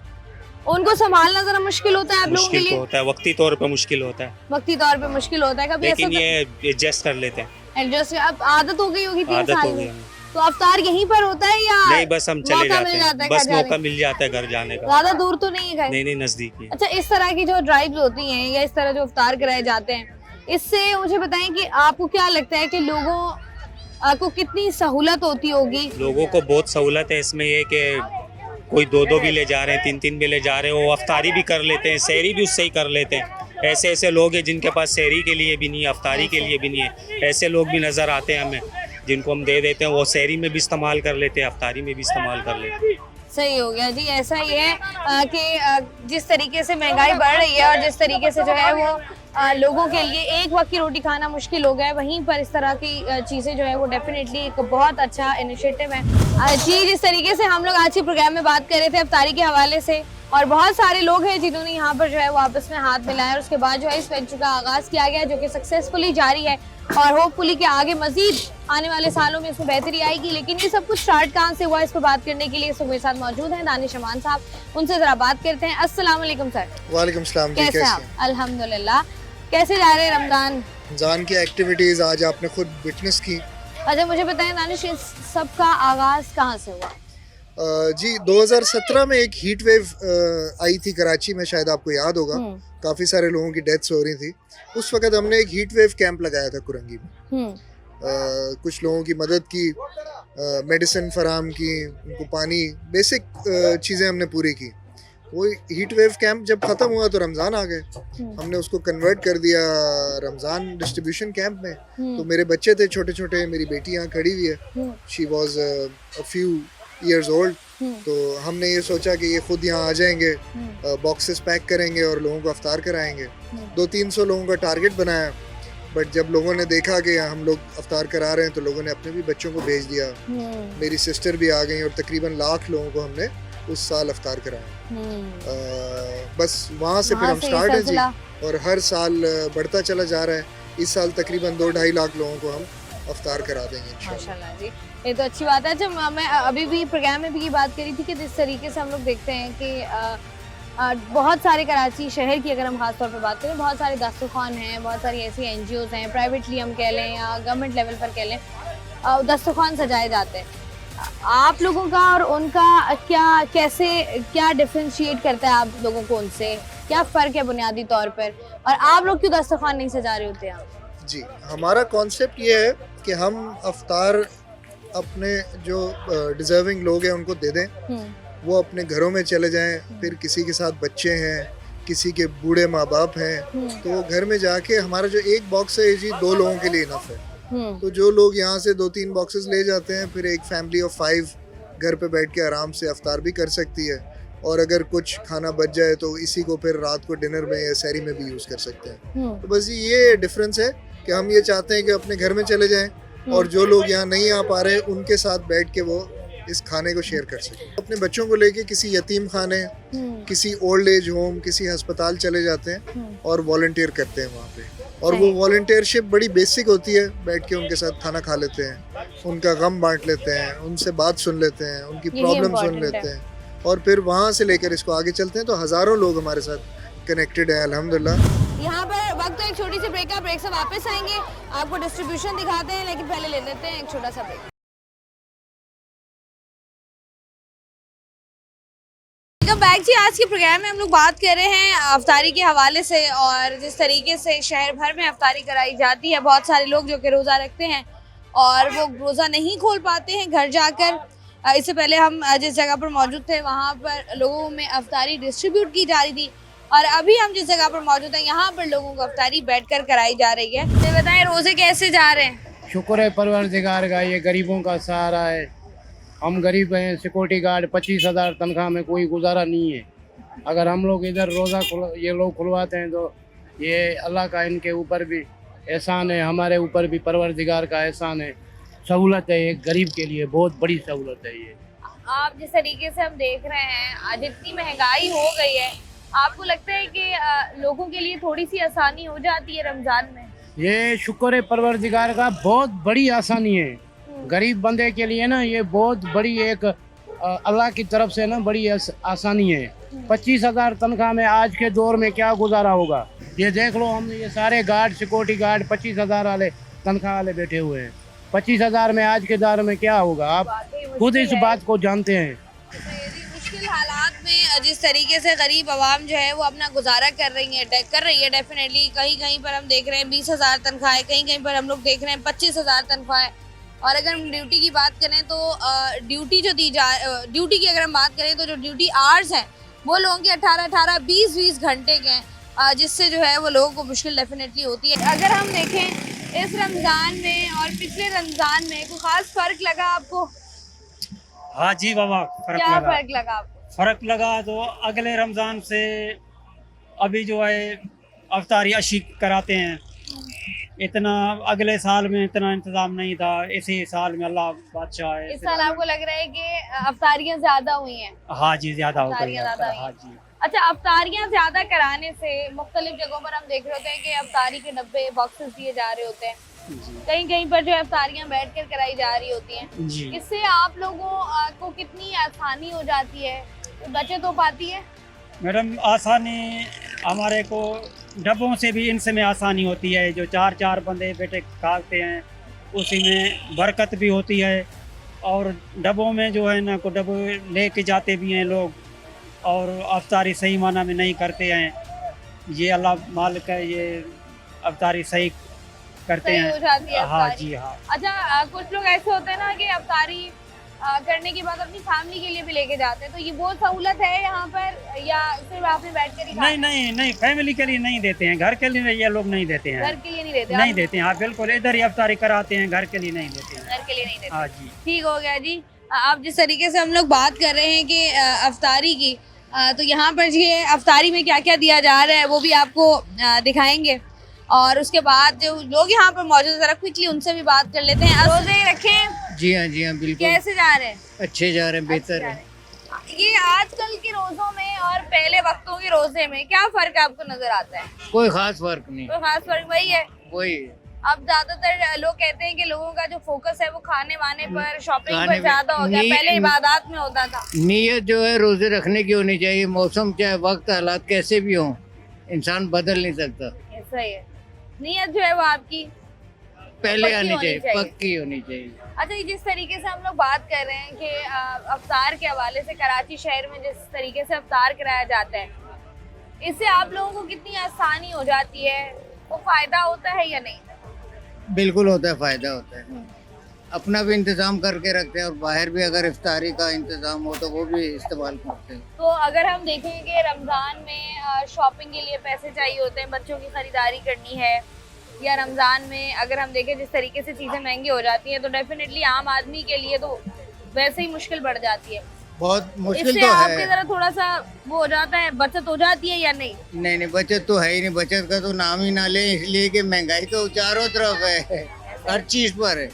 उनको संभालना जरा मुश्किल होता है आप लोगों के लिए? मुश्किल होता है, वक्ती तौर पे मुश्किल होता है। वक्ती तौर पे मुश्किल होता है, कभी लेकिन ये एडजस्ट कर लेते हैं। एडजस्ट अब आदत हो गई होगी 3 आदत साल हो गई में। तो अफ्तार यहीं पर होता है या नहीं? बस हम चले जाते हैं, बस मौका मिल जाता है घर जाने का। ज्यादा दूर तो नहीं है घर? नहीं, नजदीक ही। अच्छा, इस तरह की जो ड्राइव्स होती हैं या इस तरह जो अफ्तार कराए जाते हैं, इससे मुझे बताएं कि आपको क्या लगता है कि लोगों को कितनी सहूलत होती होगी? लोगों को बहुत सहूलत है इसमें, ये कि कोई 2-2 भी ले जा रहे हैं, 3-3 भी ले जा रहे हैं, वो अफ्तारी भी कर लेते हैं, सहरी भी उससे ही कर लेते हैं। ऐसे लोग हैं जिनके पास सहरी के लिए भी नहीं है, अफ्तारी के लिए भी नहीं है। ऐसे लोग भी नज़र आते हैं हमें, जिनको हम दे देते हैं, वो सहरी में भी इस्तेमाल कर लेते हैं, अफ्तारी में भी इस्तेमाल कर लेते हैं। सही हो गया जी। ऐसा ही है कि जिस तरीके से महंगाई बढ़ रही है और जिस तरीके से जो है वो लोगों के लिए एक वक्त की रोटी खाना मुश्किल हो गया है, वहीं पर इस तरह की चीज़ें जो है वो डेफिनेटली एक बहुत अच्छा इनिशिएटिव है जी। जिस तरीके से हम लोग आज के प्रोग्राम में बात कर रहे थे अफ्तारी के हवाले से, और बहुत सारे लोग हैं जिन्होंने यहाँ पर जो है वो आपस में हाथ मिलाया और उसके बाद जो है इस वेंचर का आगाज़ किया गया, जो कि सक्सेसफुली जारी है और होपफुली कि आगे मजीद आने वाले सालों में इसमें बेहतरी आएगी। लेकिन ये सब कुछ स्टार्ट कहाँ से हुआ, इस पर बात करने के लिए इस मेरे साथ मौजूद हैं दानिश अमान साहब। उनसे ज़रा बात करते हैं। अस्सलाम वालेकुम सर। वालेकुम सलाम जी, कैसे आप? अल्हम्दुलिल्लाह। कैसे जा रहे हैं रमज़ान की एक्टिविटीज़ आज आपने खुद विटनेस की? अच्छा, मुझे बताएं दानिश, इस सब का आगाज़ कहाँ से हुआ? जी 2017 में एक हीट वेव आई थी कराची में, शायद आपको याद होगा। काफ़ी सारे लोगों की डेथ्स हो रही थी। उस वक्त हमने एक हीट वेव कैंप लगाया था कुरंगी में। कुछ लोगों की मदद की, मेडिसिन फराम की, उनको पानी, बेसिक चीज़ें हमने पूरी की। वो हीट वेव कैंप जब ख़त्म हुआ तो रमज़ान आ गए, हमने उसको कन्वर्ट कर दिया रमज़ान डिस्ट्रीब्यूशन कैंप में। तो मेरे बच्चे थे छोटे छोटे, मेरी बेटी यहाँ खड़ी हुई है, she was a few years old. तो हमने ये सोचा कि ये खुद यहाँ आ जाएंगे, बॉक्सेस पैक करेंगे और लोगों को अफ्तार कराएंगे। 200-300 लोगों का टारगेट बनाया, बट जब लोगों ने देखा कि हम लोग अफ्तार करा रहे हैं तो लोगों ने अपने भी बच्चों को भेज दिया। मेरी सिस्टर भी आ गई और तकरीबन 1 लाख लोगों को हमने उस साल अफ्तार कराया। बस वहाँ से फिर हम स्टार्ट हैं जी, और हर साल बढ़ता चला जा रहा है। इस साल तकरीबन 2-2.5 लाख लोगों को हम अफ्तार करा देंगे माशाल्लाह जी। ये तो अच्छी बात है। जब मैं अभी भी प्रोग्राम में भी ये बात करी थी कि जिस तरीके से हम लोग देखते हैं कि बहुत सारे कराची शहर की अगर हम खास तौर पर बात करें, बहुत सारे दस्तरखान हैं, बहुत सारी ऐसी NGOs हैं, प्राइवेटली हम कह लें या गवर्नमेंट लेवल पर कह लें, दस्तरखान सजाए जाते हैं। आप लोगों का और उनका क्या डिफरेंशिएट करता है आप लोगों को उनसे? क्या फ़र्क है बुनियादी तौर पर, और आप लोग क्यों दस्तरखान नहीं सजा रहे होते हैं? जी, हमारा कॉन्सेप्ट ये है कि हम अफ्तार अपने जो डिज़र्विंग लोग हैं उनको दे दें, वो अपने घरों में चले जाएं। फिर किसी के साथ बच्चे हैं, किसी के बूढ़े माँ बाप हैं, तो वो घर में जाके, हमारा जो एक बॉक्स है जी 2 लोगों के लिए इनफ है। तो जो लोग यहाँ से 2-3 बॉक्सेस ले जाते हैं, फिर एक फैमिली ऑफ 5 घर पे बैठ के आराम से अफ्तार भी कर सकती है, और अगर कुछ खाना बच जाए तो इसी को फिर रात को डिनर में या सहरी में भी यूज़ कर सकते हैं। तो बस ये डिफरेंस है कि हम ये चाहते हैं कि अपने घर में चले जाएं, और जो लोग यहाँ नहीं आ पा रहे उनके साथ बैठ के वो इस खाने को शेयर कर सकें। अपने बच्चों को लेके किसी यतीम खाने, किसी ओल्ड एज होम, किसी अस्पताल चले जाते हैं और वॉलंटियर करते हैं वहाँ पे। और वो वॉलंटियरशिप बड़ी बेसिक होती है, बैठ के उनके साथ खाना खा लेते हैं, उनका गम बांट लेते हैं, उनसे बात सुन लेते हैं, उनकी प्रॉब्लम सुन लेते हैं, और फिर वहाँ से लेकर इसको आगे चलते हैं। तो हज़ारों लोग हमारे साथ कनेक्टेड है अल्हम्दुलिल्लाह। यहाँ पर वक्त तो एक छोटी सी ब्रेक का, ब्रेक से वापस आएंगे, आपको डिस्ट्रीब्यूशन दिखाते हैं, लेकिन पहले ले लेते हैं एक छोटा सा ब्रेक। बैक जी, आज के प्रोग्राम में हम लोग बात कर रहे हैं अफ्तारी के हवाले से, और जिस तरीके से शहर भर में अफ्तारी कराई जाती है। बहुत सारे लोग जो कि रोज़ा रखते हैं और वो रोज़ा नहीं खोल पाते हैं घर जाकर। इससे पहले हम जिस जगह पर मौजूद थे वहाँ पर लोगों में अफ्तारी डिस्ट्रीब्यूट की जा रही थी, और अभी हम जिस जगह पर मौजूद हैं यहाँ पर लोगों को अफ्तारी बैठकर कराई जा रही है। तो बताएं, रोज़े कैसे जा रहे हैं? शुक्र है परवरदिगार का, ये गरीबों का सहारा है। हम गरीब हैं, सिक्योरिटी गार्ड 25,000 तनख्वाह में कोई गुजारा नहीं है। अगर हम लोग इधर रोज़ा ये लोग खुलवाते हैं तो ये अल्लाह का इनके ऊपर भी एहसान है, हमारे ऊपर भी परवरदिगार का एहसान है। सहूलत है एक गरीब के लिए, बहुत बड़ी सहूलत है ये। आप जिस तरीके से हम देख रहे हैं, आज इतनी महंगाई हो गई है, आपको लगता है कि लोगों के लिए थोड़ी सी आसानी हो जाती है रमज़ान में? ये शुक्र है परवरदिगार का, बहुत बड़ी आसानी है गरीब बंदे के लिए ना। ये बहुत बड़ी एक अल्लाह की तरफ से ना बड़ी आसानी है। 25,000 तनख्वाह में आज के दौर में क्या गुजारा होगा? ये देख लो, हम ये सारे गार्ड, सिक्योरिटी गार्ड 25,000 वाले तनख्वाह वाले बैठे हुए हैं। 25,000 में आज के दौर में क्या होगा? आप खुद इस बात को जानते हैं। मुश्किल हालात में जिस तरीके से गरीब आवाम जो है वो अपना गुजारा कर रही है डेफिनेटली। कहीं कहीं पर हम देख रहे हैं 20,000 तनख्वाहें, कहीं कहीं पर हम लोग देख रहे हैं 25,000 तनख्वाहें। और अगर हम ड्यूटी की बात करें तो ड्यूटी की अगर हम बात करें तो जो ड्यूटी आवर्स हैं वो लोगों के 18-18, 20-20 घंटे के हैं, जिससे जो है वो लोगों को मुश्किल डेफिनेटली होती है। अगर हम देखें इस रमज़ान में और पिछले रमज़ान में कोई ख़ास फ़र्क लगा आपको? हाँ जी बाबा, क्या फ़र्क लगा आपको? फ़र्क लगा तो अगले रमज़ान से अभी जो है अफ्तारी अशी कराते हैं। इतना अगले साल में इतना इंतजाम नहीं था, इसी साल में अल्लाह बादशाह है। इस साल आपको लग रहा है कि अफ्तारियाँ ज़्यादा हुई हैं? हाँ जी, ज़्यादा हो गई। हाँ जी। अच्छा, अफ्तारियाँ ज़्यादा कराने से मुख्तलिफ जगहों पर हम देख रहे होते हैं कि अफ्तारी के डब्बे बॉक्सेस दिए जा रहे होते हैं, कहीं कहीं पर जो अफ्तारियाँ बैठ कर कराई जा रही होती हैं। इससे आप लोगों को कितनी आसानी हो जाती है, बचत हो पाती है? मैडम, आसानी हमारे को डब्बों से भी इनसे में आसानी होती है। जो 4-4 बंदे बेटे खाते हैं उसी में बरकत भी होती है, और डब्बों में जो है ना को डब्बे लेके जाते भी हैं लोग, और अफ्तारी सही माना में नहीं करते हैं। ये अल्लाह मालिक है, ये अफ्तारी सही करते हैं। हो जाती है हाँ जी, हाँ। अच्छा, कुछ लोग ऐसे होते हैं ना कि अफ्तारी करने के बाद अपनी फैमिली के लिए भी लेके जाते हैं, तो ये बहुत सहूलत है यहाँ पर, या सिर्फ आपने बैठ कर ही खाना? नहीं, फैमिली के लिए नहीं देते हैं, घर के लिए ये लोग नहीं देते हैं। घर के लिए नहीं देते हैं, हाँ बिल्कुल, इधर ही अफ्तारी कराते हैं, घर के लिए नहीं देते हैं। घर के लिए नहीं देते। हाँ जी, ठीक हो गया जी। आप जिस तरीके से हम लोग बात कर रहे हैं कि अफ्तारी की, तो यहाँ पर ये अफ्तारी में क्या क्या दिया जा रहा है वो भी आपको दिखाएंगे, और उसके बाद जो लोग यहाँ पर मौजूद है जरा क्विकली उनसे भी बात कर लेते हैं। रोजे रखे हैं? जी हाँ बिल्कुल। कैसे जा रहे हैं? अच्छे जा रहे हैं, बेहतर है। ये आजकल के रोजों में और पहले वक्तों के रोजे में क्या फर्क आपको नजर आता है? कोई खास फर्क नहीं। कोई खास फर्क वही है? वही। अब ज्यादातर लोग कहते हैं कि लोगों का जो फोकस है वो खाने वाने पर, शॉपिंग पर ज्यादा हो गया, पहले इबादत में होता था। नीयत जो है रोजे रखने की होनी चाहिए, मौसम चाहे वक्त हालात कैसे भी हों, इंसान बदल नहीं सकता। सही है, नीयत जो है वो आपकी पहले आनी चाहिए, पक्की होनी चाहिए। अच्छा, जिस तरीके से हम लोग बात कर रहे हैं कि अफ्तार के हवाले से कराची शहर में जिस तरीके से अफ्तार कराया जाता है, इससे आप लोगों को कितनी आसानी हो जाती है, वो फायदा होता है या नहीं? बिल्कुल होता है, फायदा होता है। अपना भी इंतजाम करके रखते हैं, और बाहर भी अगर इफ्तारी का इंतजाम हो तो वो भी इस्तेमाल करते हैं। तो अगर हम देखें कि रमज़ान में शॉपिंग के लिए पैसे चाहिए होते हैं, बच्चों की खरीदारी करनी है, या रमज़ान में अगर हम देखें जिस तरीके से चीज़ें महंगी हो जाती हैं, तो डेफिनेटली आम आदमी के लिए तो वैसे ही मुश्किल बढ़ जाती है। बहुत मुश्किल इससे तो आपकी है। तरह थोड़ा सा वो हो जाता है, बचत हो जाती है या नहीं? नहीं, बचत तो है ही नहीं। बचत का तो नाम ही ना लें, इसलिए कि महंगाई तो चारों तरफ है, हर चीज पर है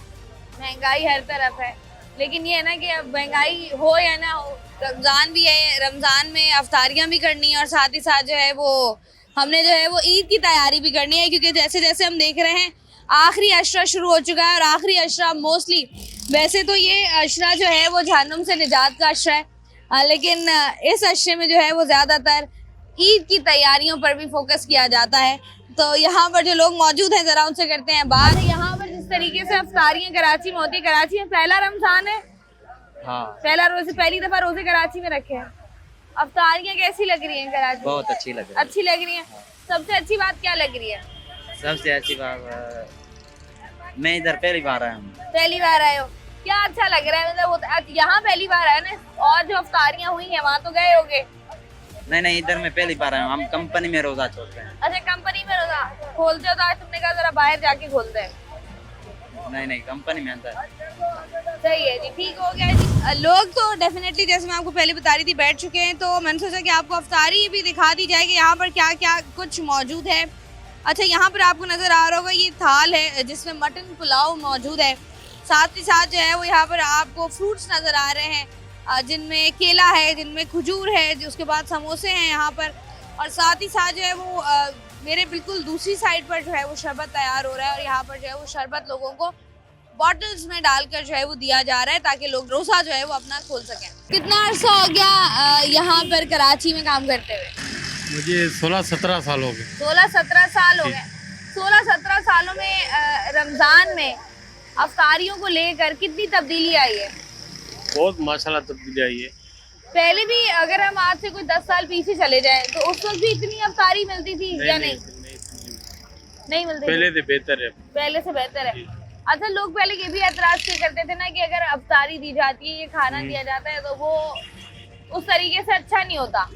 महंगाई, हर तरफ है। लेकिन ये है ना कि अब महंगाई हो या ना हो, रमज़ान भी है, रमज़ान में अफ्तारियाँ भी करनी है, और साथ ही साथ जो है वो हमने जो है वो ईद की तैयारी भी करनी है, क्योंकि जैसे जैसे हम देख रहे हैं आखिरी अशरा शुरू हो चुका है, और आखिरी अशरा मोस्टली, वैसे तो ये अशरा जो है वो जहन्नुम से निजात का अशरा है, लेकिन इस अशरे में जो है वो ज़्यादातर ईद की तैयारियों पर भी फोकस किया जाता है। तो यहाँ पर जो लोग मौजूद हैं जरा उनसे करते हैं बात। यहाँ पर जिस तरीके से अफ्तारियाँ कराची में होती है, कराची में पहला रमजान है, हाँ पहला रोजे, पहली दफा रोजे कराची में रखे हैं। अफ्तारियाँ कैसी लग रही हैं कराची? बहुत अच्छी लग रही अच्छी लग रही हैं। सबसे अच्छी बात क्या लग रही है? सबसे अच्छी बात मैं इधर पहली बार आया हूँ। पहली बार आए हो, क्या अच्छा लग रहा है? मतलब यहाँ पहली बार आए ना, और जो अफ्तारियाँ हुई हैं वहाँ तो गए होगे? नहीं इधर मैं पहली बार आया हूँ। हम कंपनी में रोजा छोड़ते हैं। अच्छा, कंपनी में रोजा खोलते हो, तो आज तुमने कहा जरा बाहर जाके खोलते हैं। नहीं कंपनी में अंदर। सही है जी, ठीक हो गया जी। लोग तो डेफिनेटली जैसे मैं आपको पहले बता रही थी बैठ चुके हैं, तो मैंने सोचा कि आपको अफ्तारी भी दिखा दी जाएगी यहाँ पर क्या क्या कुछ मौजूद है। अच्छा, यहाँ पर आपको नज़र आ रहा होगा ये थाल है जिसमें मटन पुलाव मौजूद है। साथ ही साथ जो है वो यहाँ पर आपको फ्रूट्स नज़र आ रहे हैं, जिनमें केला है, जिनमें खजूर है, उसके बाद समोसे हैं यहाँ पर, और साथ ही साथ जो है वो मेरे बिल्कुल दूसरी साइड पर जो है वो शरबत तैयार हो रहा है, और यहाँ पर जो है वो शरबत लोगों को बॉटल्स में डालकर जो है वो दिया जा रहा है ताकि लोग रोज़ा जो है वो अपना खोल सकें। कितना अर्सा हो गया यहाँ पर कराची में काम करते हुए? मुझे 16-17 साल हो गए। 16-17 साल हो गए। 16-17 सालों में रमज़ान में अफ्तारियों को लेकर कितनी तब्दीली आई है? बहुत माशाल्लाह तब्दीली आई है। पहले भी अगर हम आज से कोई 10 साल पीछे चले जाएं तो उस वक्त भी इतनी अफ्तारी मिलती थी या नहीं मिलती? पहले से बेहतर है। पहले से बेहतर है। अच्छा, लोग पहले ये भी एतराज करते थे ना कि अगर अफ्तारी दी जाती है, ये खाना दिया जाता है, तो वो उस तरीके से अच्छा नहीं होता।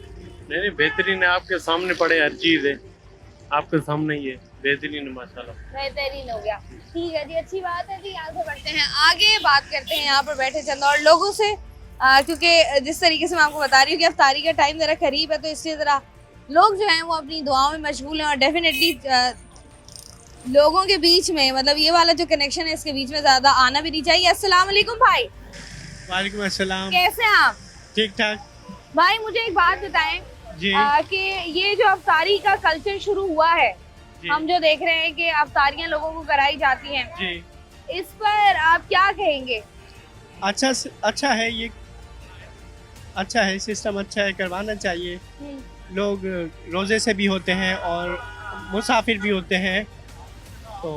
नहीं बेहतरीन है, आपके सामने पड़े हर चीज है, आपके सामने ही है, बेहतरीन है माशाल्लाह। बेहतरीन हो गया, ठीक है जी, अच्छी बात है जी। यहाँ से बढ़ते हैं आगे, बात करते हैं यहाँ पर बैठे चंद और लोगों से, क्योंकि जिस तरीके से मैं आपको बता रही हूँ कि अफ्तारी का टाइम ज़रा करीब है, तो इसलिए ज़रा लोग जो हैं वो अपनी दुआओं में मशगूल हैं, और डेफिनेटली लोगों के बीच में मतलब ये वाला जो कनेक्शन है इसके बीच में ज़्यादा आना भी नहीं चाहिए। अस्सलाम वालेकुम भाई। वालेकुम अस्सलाम। कैसे हैं आप? ठीक ठाक। भाई मुझे एक बात बताएं कि ये जो अफ्तारी का कल्चर शुरू हुआ है, हम जो देख रहे हैं कि अफ्तारियां लोगों को कराई जाती हैं जी, इस पर आप क्या कहेंगे? अच्छा है, ये अच्छा है, सिस्टम अच्छा है, करवाना चाहिए। लोग रोजे से भी होते हैं और मुसाफिर भी होते हैं, तो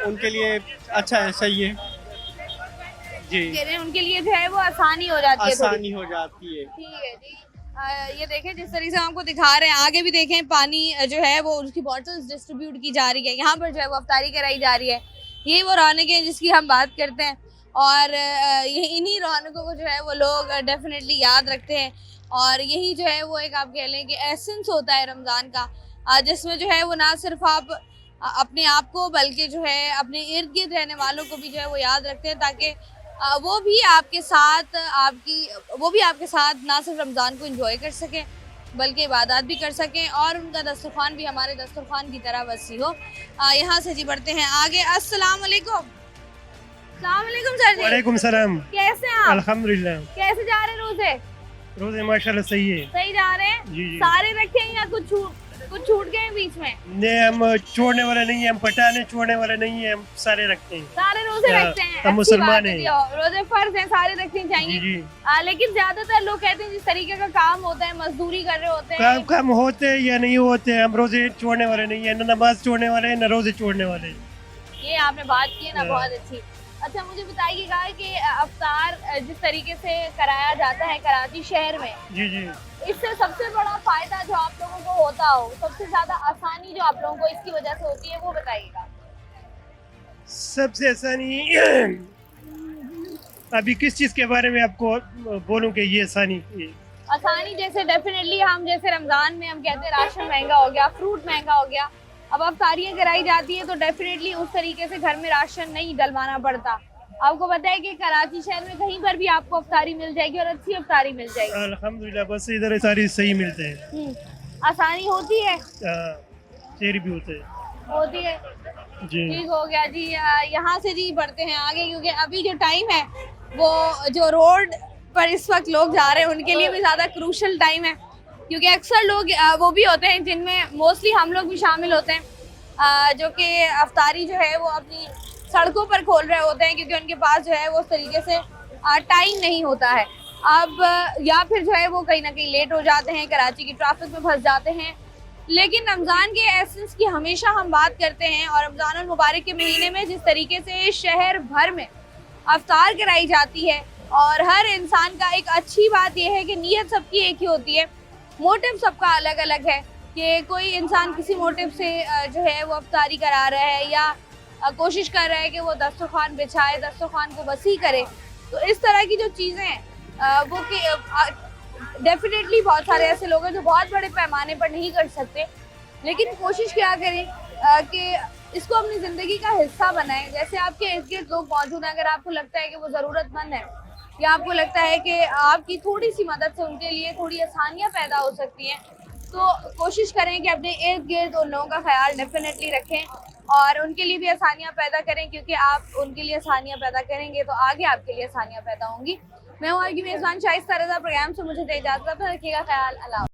उनके लिए अच्छा है, सही है जी। उनके लिए जो है वो आसानी हो जाती है, आसानी हो जाती है। ठीक है जी। ये देखें जिस तरीके से आपको दिखा रहे हैं, आगे भी देखें पानी जो है वो उसकी बॉटल्स डिस्ट्रीब्यूट की जा रही है, यहाँ पर जो है वो अफ्तारी कराई जा रही है। यही वो रौनक है जिसकी हम बात करते हैं, और इन्हीं रौनकों को जो है वो लोग डेफिनेटली याद रखते हैं, और यही जो है वो एक आप कह लें कि एसेंस होता है रमज़ान का, जिसमें जो है वो ना सिर्फ आप अपने आप को बल्कि जो है अपने इर्द गिर्द रहने वालों को भी जो है वो याद रखते हैं, ताकि वो भी आपके साथ ना सिर्फ रमज़ान को एंजॉय कर सकें बल्कि इबादत भी कर सकें, और उनका दस्तरखान भी हमारे दस्तरखान की तरह वसी हो। यहाँ से जी बढ़ते हैं आगे। अस्सलाम वालेकुम। अस्सलाम वालेकुम सर जी। वालेकुम सलाम। कैसे हैं आप? अल्हम्दुलिल्लाह। कैसे जा रहे हैं रोजे? रोजे माशाल्लाह सही है। सही जा रहे हैं जी जी। सारे रखे हैं या कुछ छूट गए बीच में? नहीं, हम छोड़ने वाले नहीं है, हम पटाने छोड़ने वाले नहीं है, हम सारे रखते हैं। सारे रोजे रखते हैं, हम मुसलमान हैं। रोजे फर्ज हैं, सारे रखने चाहिए। जी। लेकिन ज्यादातर लोग कहते हैं जिस तरीके का काम होता है, मजदूरी कर रहे होते हैं, काम होते हैं या नहीं होते, हम रोजे छोड़ने वाले नहीं है, न नमाज छोड़ने वाले हैं, न रोजे छोड़ने वाले। ये आपने बात की है ना, बहुत अच्छी। अच्छा, मुझे बताइएगा कि अफ्तार जिस तरीके से कराया जाता है कराची शहर में, जी जी, इससे सबसे बड़ा फायदा जो आप लोगों को होता हो, सबसे ज्यादा आसानी जो आप लोगों को इसकी वजह से होती है, वो बताइएगा। सबसे आसानी अभी किस चीज के बारे में आपको बोलूं कि ये आसानी? जैसे डेफिनेटली हम जैसे रमजान में हम कहते हैं राशन महंगा हो गया, फ्रूट महंगा हो गया, अब अफ्तारियाँ कराई जाती है तो डेफिनेटली उस तरीके से घर में राशन नहीं डलवाना पड़ता। आपको पता है कि कराची शहर में कहीं पर भी आपको अफ्तारी मिल जाएगी और अच्छी अफ्तारी मिल जाएगी। अल्हम्दुलिल्लाह, बस इधर सारी सही मिलते हैं। आसानी होती है, शेर भी होते हैं, होती है जी। ठीक हो गया जी। यहाँ से जी बढ़ते हैं आगे, क्योंकि अभी जो टाइम है वो जो रोड पर इस वक्त लोग जा रहे हैं उनके लिए भी ज़्यादा क्रूशल टाइम है, क्योंकि अक्सर लोग वो भी होते हैं जिनमें मोस्टली हम लोग भी शामिल होते हैं, जो कि अफ्तारी जो है वो अपनी सड़कों पर खोल रहे होते हैं, क्योंकि उनके पास जो है वो उस तरीके से टाइम नहीं होता है। अब या फिर जो है वो कहीं ना कहीं लेट हो जाते हैं, कराची की ट्रैफिक में फंस जाते हैं, लेकिन रमज़ान के एसेंस की हमेशा हम बात करते हैं और रमज़ान और मुबारक के महीने में जिस तरीके से शहर भर में अफ्तार कराई जाती है और हर इंसान का एक अच्छी बात यह है कि नीयत सबकी एक ही होती है, मोटिव सबका अलग अलग है कि कोई इंसान किसी मोटिव से जो है वो अफ्तारी करा रहा है या कोशिश कर रहा है कि वो दस्तरखान बिछाए, दस्तरखान को वसी करे। तो इस तरह की जो चीज़ें हैं वो कि डेफिनेटली बहुत सारे ऐसे लोग हैं जो बहुत बड़े पैमाने पर नहीं कर सकते, लेकिन कोशिश क्या करें कि इसको अपनी ज़िंदगी का हिस्सा बनाएं। जैसे आपके इर्द गिर्द लोग मौजूद हैं, अगर आपको लगता है कि वो ज़रूरतमंद है या आपको लगता है कि आपकी थोड़ी सी मदद से उनके लिए थोड़ी आसानियाँ पैदा हो सकती हैं, तो कोशिश करें कि अपने इर्द गिर्द उन लोगों का ख्याल डेफिनेटली रखें और उनके लिए भी आसानियाँ पैदा करें, क्योंकि आप उनके लिए आसानियाँ पैदा करेंगे तो आगे आपके लिए आसानियाँ पैदा होंगी। मैं हूँ आपकी मेज़बान शाइस्ता रज़ा। प्रोग्राम से मुझे दे इजाज़त, रखिएगा ख्याल। अल्लाह।